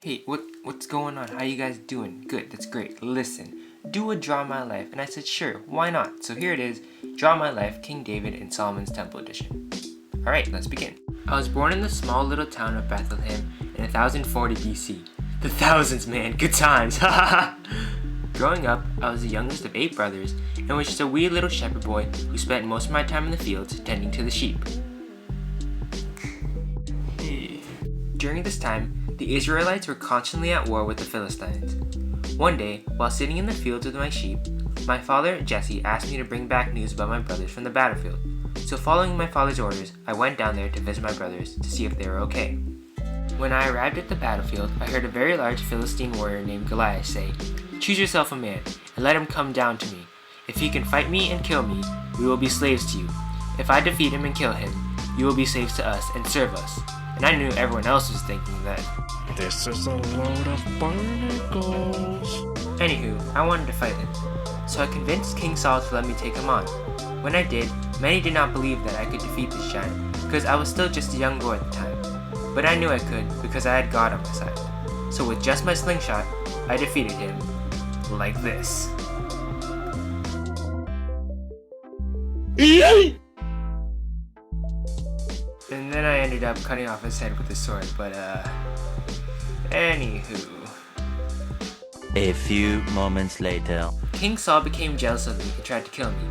Hey, what's going on? How you guys doing? Good, that's great. Listen, do a Draw My Life. And I said, sure, why not? So here it is, Draw My Life, King David in Solomon's Temple Edition. Alright, let's begin. I was born in the small little town of Bethlehem in 1040 BC. The thousands, man, good times, haha! Growing up, I was the youngest of 8 brothers and was just a wee little shepherd boy who spent most of my time in the fields tending to the sheep. During this time, the Israelites were constantly at war with the Philistines. One day, while sitting in the fields with my sheep, my father, Jesse, asked me to bring back news about my brothers from the battlefield. So following my father's orders, I went down there to visit my brothers to see if they were okay. When I arrived at the battlefield, I heard a very large Philistine warrior named Goliath say, "Choose yourself a man, and let him come down to me. If he can fight me and kill me, we will be slaves to you. If I defeat him and kill him, you will be slaves to us and serve us." And I knew everyone else was thinking that. This is a load of barnacles. Anywho, I wanted to fight him, so I convinced King Saul to let me take him on. When I did, many did not believe that I could defeat this giant, because I was still just a young boy at the time. But I knew I could, because I had God on my side. So with just my slingshot, I defeated him, like this. And then I ended up cutting off his head with a sword, but anywho. A few moments later. King Saul became jealous of me and tried to kill me,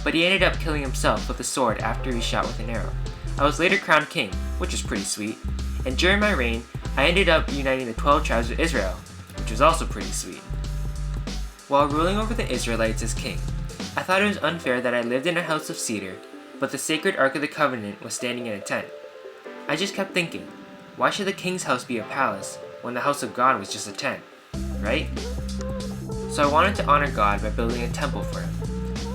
but he ended up killing himself with a sword after he shot with an arrow. I was later crowned king, which was pretty sweet, and during my reign, I ended up uniting the 12 tribes of Israel, which was also pretty sweet. While ruling over the Israelites as king, I thought it was unfair that I lived in a house of cedar, but the sacred Ark of the Covenant was standing in a tent. I just kept thinking, why should the king's house be a palace when the house of God was just a tent, right? So I wanted to honor God by building a temple for him.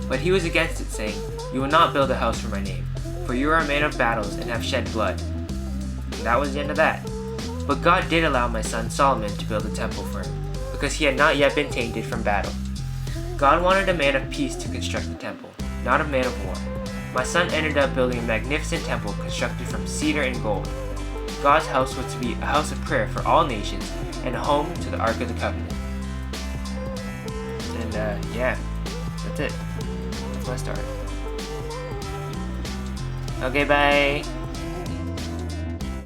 But he was against it, saying, "You will not build a house for my name, for you are a man of battles and have shed blood." And that was the end of that. But God did allow my son Solomon to build a temple for him, because he had not yet been tainted from battle. God wanted a man of peace to construct the temple, not a man of war. My son ended up building a magnificent temple constructed from cedar and gold. God's house was to be a house of prayer for all nations and a home to the Ark of the Covenant. And yeah, that's it. That's my story. Okay, bye.